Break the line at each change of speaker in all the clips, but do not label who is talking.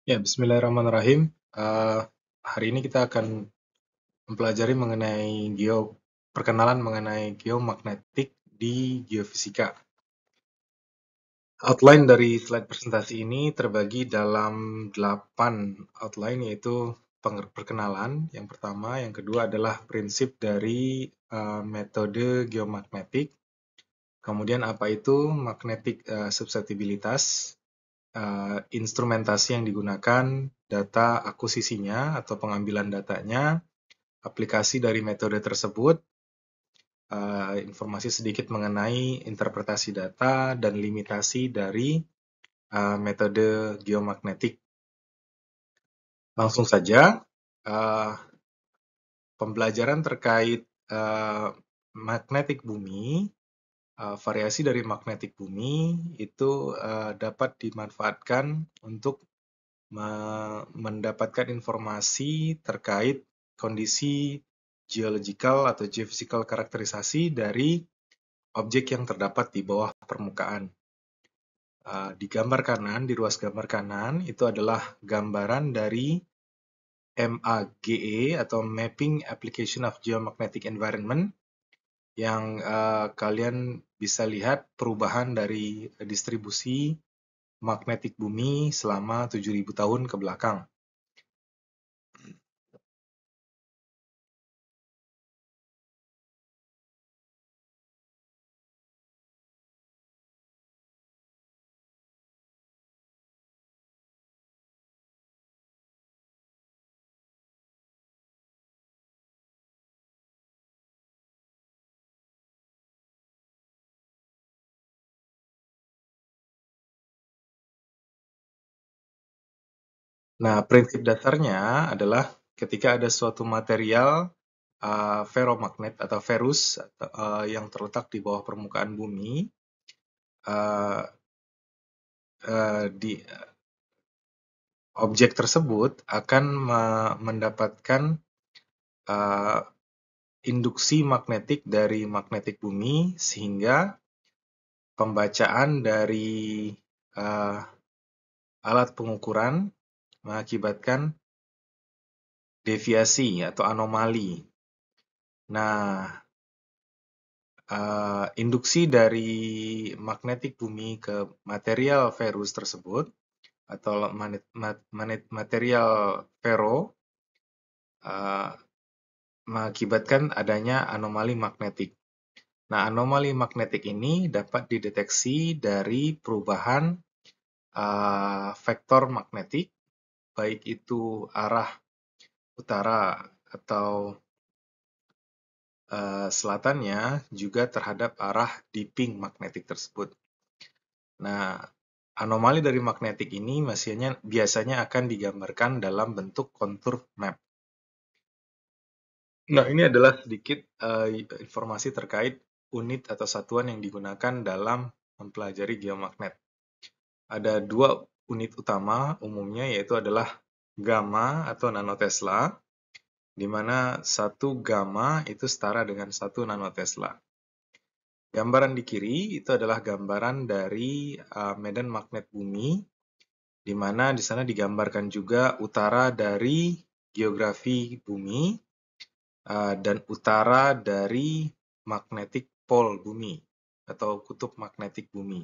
Ya, bismillahirrahmanirrahim. Hari ini kita akan mempelajari perkenalan mengenai geomagnetik di geofisika. Outline dari slide presentasi ini terbagi dalam 8 outline, yaitu perkenalan yang pertama, yang kedua adalah prinsip dari metode geomagnetik, kemudian apa itu magnetic susceptibilitas, instrumentasi yang digunakan, data akusisinya atau pengambilan datanya, aplikasi dari metode tersebut, informasi sedikit mengenai interpretasi data, dan limitasi dari metode geomagnetik. Langsung saja, pembelajaran terkait magnetik bumi, variasi dari magnetik bumi itu dapat dimanfaatkan untuk mendapatkan informasi terkait kondisi geological atau geophysical karakterisasi dari objek yang terdapat di bawah permukaan. Di gambar kanan, di ruas gambar kanan, itu adalah gambaran dari MAGE atau Mapping Application of Geomagnetic Environment, yang kalian bisa lihat perubahan dari distribusi magnetik bumi selama 7.000 tahun ke belakang. Nah, prinsip dasarnya adalah ketika ada suatu material ferromagnet atau ferrous yang terletak di bawah permukaan bumi, di objek tersebut akan mendapatkan induksi magnetik dari magnetik bumi, sehingga pembacaan dari alat pengukuran mengakibatkan deviasi atau anomali. Nah, induksi dari magnetik bumi ke material ferrous tersebut atau material ferro mengakibatkan adanya anomali magnetik. Nah, anomali magnetik ini dapat dideteksi dari perubahan vektor magnetik, baik itu arah utara atau selatannya, juga terhadap arah dipping magnetik tersebut. Nah, anomali dari magnetik ini biasanya akan digambarkan dalam bentuk kontur map. Nah, ini adalah sedikit informasi terkait unit atau satuan yang digunakan dalam mempelajari geomagnet. Ada 2 unit utama umumnya, yaitu adalah gamma atau nanotesla, di mana 1 gamma itu setara dengan 1 nanotesla. Gambaran di kiri itu adalah gambaran dari medan magnet bumi, di mana di sana digambarkan juga utara dari geografi bumi dan utara dari magnetic pole bumi atau kutub magnetik bumi.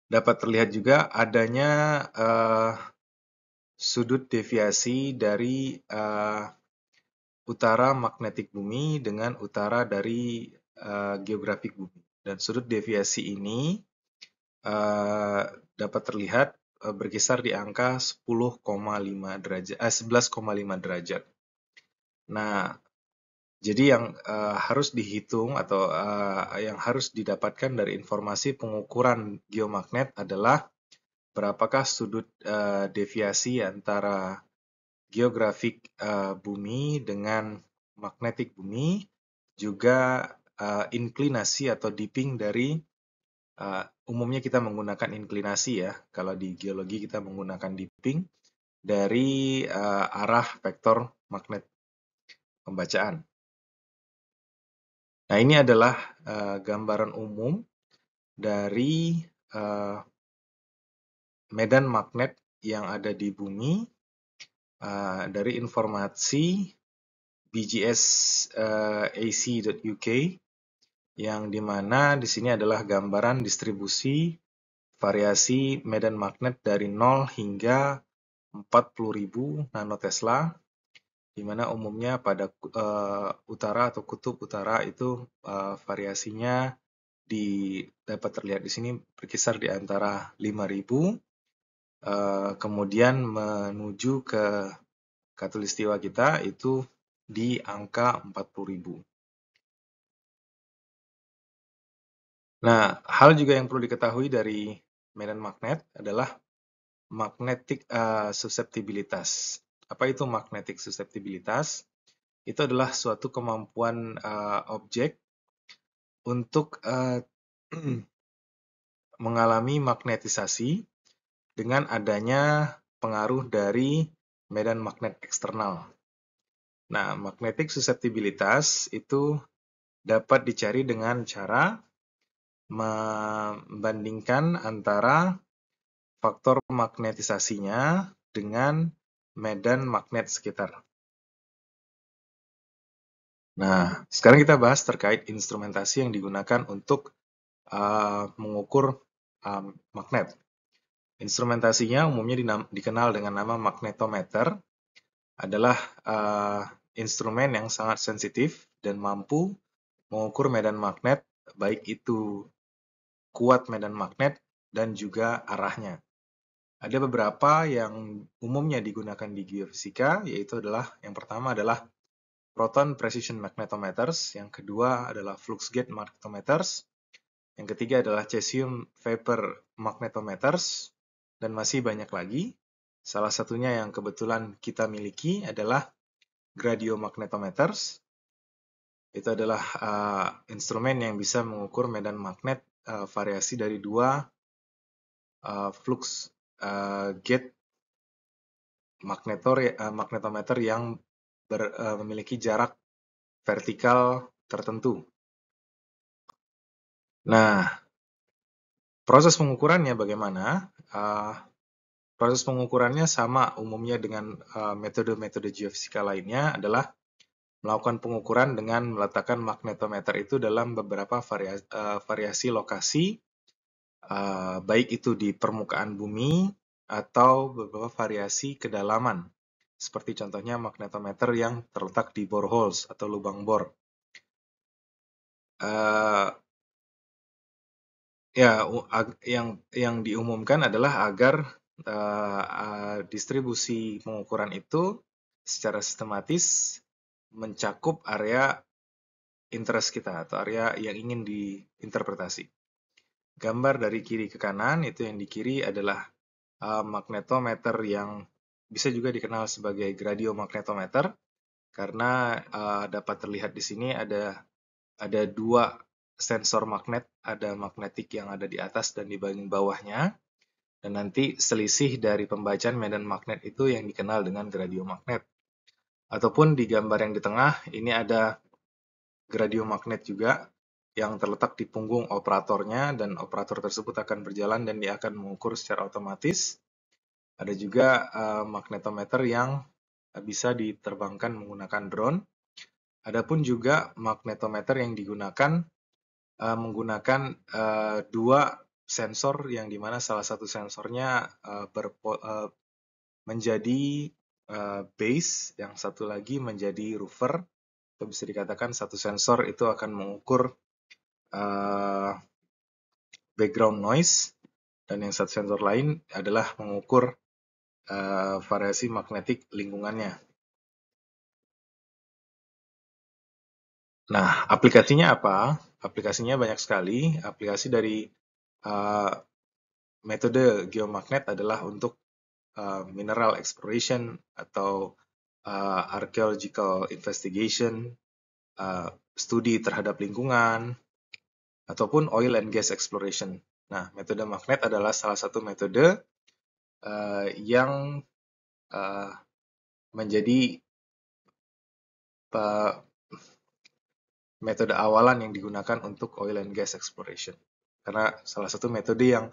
Dapat terlihat juga adanya sudut deviasi dari utara magnetik bumi dengan utara dari geografik bumi. Dan sudut deviasi ini dapat terlihat berkisar di angka 11,5 derajat. Nah, jadi yang harus dihitung atau yang harus didapatkan dari informasi pengukuran geomagnet adalah berapakah sudut deviasi antara geografik bumi dengan magnetik bumi, juga inklinasi atau dipping dari umumnya kita menggunakan inklinasi ya, kalau di geologi kita menggunakan dipping dari arah vektor magnet pembacaan. Nah, ini adalah gambaran umum dari medan magnet yang ada di bumi dari informasi bgs.ac.uk yang dimana di sini adalah gambaran distribusi variasi medan magnet dari 0 hingga 40.000 nanotesla, di mana umumnya pada utara atau kutub utara itu variasinya dapat terlihat di sini berkisar di antara 5.000, kemudian menuju ke khatulistiwa kita itu di angka 40.000. Nah, hal juga yang perlu diketahui dari medan magnet adalah magnetic susceptibilitas. Apa itu magnetic susceptibilitas? Itu adalah suatu kemampuan objek untuk mengalami magnetisasi dengan adanya pengaruh dari medan magnet eksternal. Nah, magnetic susceptibilitas itu dapat dicari dengan cara membandingkan antara faktor magnetisasinya dengan medan magnet sekitar. Nah, sekarang kita bahas terkait instrumentasi yang digunakan untuk mengukur magnet. Instrumentasinya umumnya dikenal dengan nama magnetometer, adalah instrumen yang sangat sensitif dan mampu mengukur medan magnet, baik itu kuat medan magnet dan juga arahnya. Ada beberapa yang umumnya digunakan di geofisika, yaitu yang pertama adalah proton precision magnetometers, yang kedua adalah flux gate magnetometers, yang ketiga adalah cesium vapor magnetometers, dan masih banyak lagi. Salah satunya yang kebetulan kita miliki adalah gradiomagnetometers. Itu adalah instrumen yang bisa mengukur medan magnet variasi dari dua flux gate magnetometer yang memiliki jarak vertikal tertentu. Nah, proses pengukurannya bagaimana? Proses pengukurannya sama umumnya dengan metode-metode geofisika lainnya, adalah melakukan pengukuran dengan meletakkan magnetometer itu dalam beberapa variasi lokasi, baik itu di permukaan bumi atau beberapa variasi kedalaman, seperti contohnya magnetometer yang terletak di boreholes atau lubang bor. Yang diumumkan adalah agar distribusi pengukuran itu secara sistematis mencakup area interest kita atau area yang ingin diinterpretasi. Gambar dari kiri ke kanan, itu yang di kiri adalah magnetometer yang bisa juga dikenal sebagai gradiomagnetometer, karena dapat terlihat di sini ada dua sensor magnet, ada magnetik yang ada di atas dan di bagian bawahnya, dan nanti selisih dari pembacaan medan magnet itu yang dikenal dengan gradiomagnet. Ataupun di gambar yang di tengah, ini ada gradiomagnet juga yang terletak di punggung operatornya, dan operator tersebut akan berjalan dan dia akan mengukur secara otomatis. Ada juga magnetometer yang bisa diterbangkan menggunakan drone. Adapun juga magnetometer yang digunakan menggunakan dua sensor, yang dimana salah satu sensornya menjadi base, yang satu lagi menjadi rover. Itu bisa dikatakan satu sensor itu akan mengukur background noise, dan yang satu sensor lain adalah mengukur variasi magnetik lingkungannya. Nah, aplikasinya apa? Aplikasinya banyak sekali. Aplikasi dari metode geomagnet adalah untuk mineral exploration atau archaeological investigation, studi terhadap lingkungan, ataupun oil and gas exploration. Nah, metode magnet adalah salah satu metode yang menjadi metode awalan yang digunakan untuk oil and gas exploration. Karena salah satu metode yang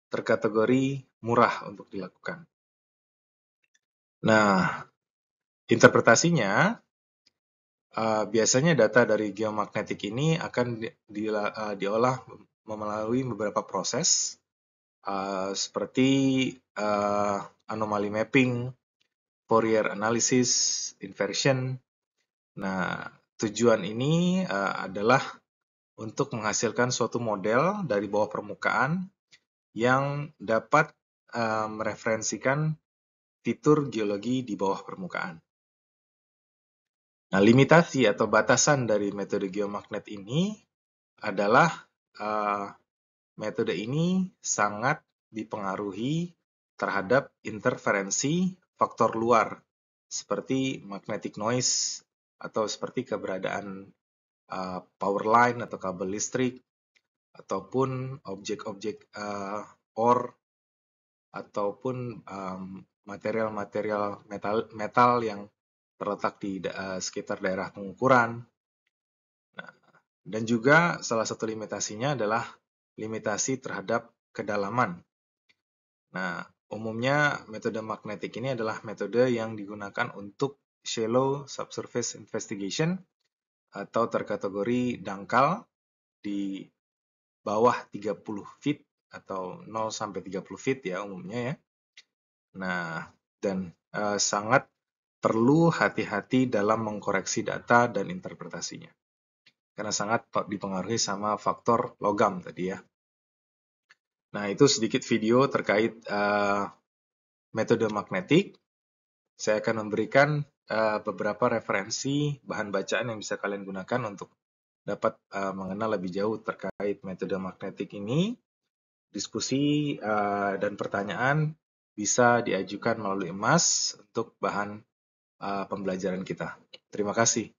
terkategori murah untuk dilakukan. Nah, interpretasinya, biasanya data dari geomagnetik ini akan diolah melalui beberapa proses, seperti anomaly mapping, Fourier analysis, inversion. Nah, tujuan ini adalah untuk menghasilkan suatu model dari bawah permukaan yang dapat mereferensikan fitur geologi di bawah permukaan. Nah, limitasi atau batasan dari metode geomagnet ini adalah metode ini sangat dipengaruhi terhadap interferensi faktor luar, seperti magnetic noise atau seperti keberadaan power line atau kabel listrik, ataupun objek-objek ore, ataupun material-material metal yang terletak di sekitar daerah pengukuran. Nah, dan juga salah satu limitasinya adalah limitasi terhadap kedalaman. Nah, umumnya metode magnetik ini adalah metode yang digunakan untuk shallow subsurface investigation atau terkategori dangkal di bawah 30 feet atau 0 sampai 30 feet ya umumnya ya. Nah, dan sangat perlu hati-hati dalam mengkoreksi data dan interpretasinya. Karena sangat dipengaruhi sama faktor logam tadi ya. Nah, itu sedikit video terkait metode magnetik. Saya akan memberikan beberapa referensi bahan bacaan yang bisa kalian gunakan untuk dapat mengenal lebih jauh terkait metode magnetik ini. Diskusi dan pertanyaan bisa diajukan melalui emas untuk bahan pembelajaran kita. Terima kasih.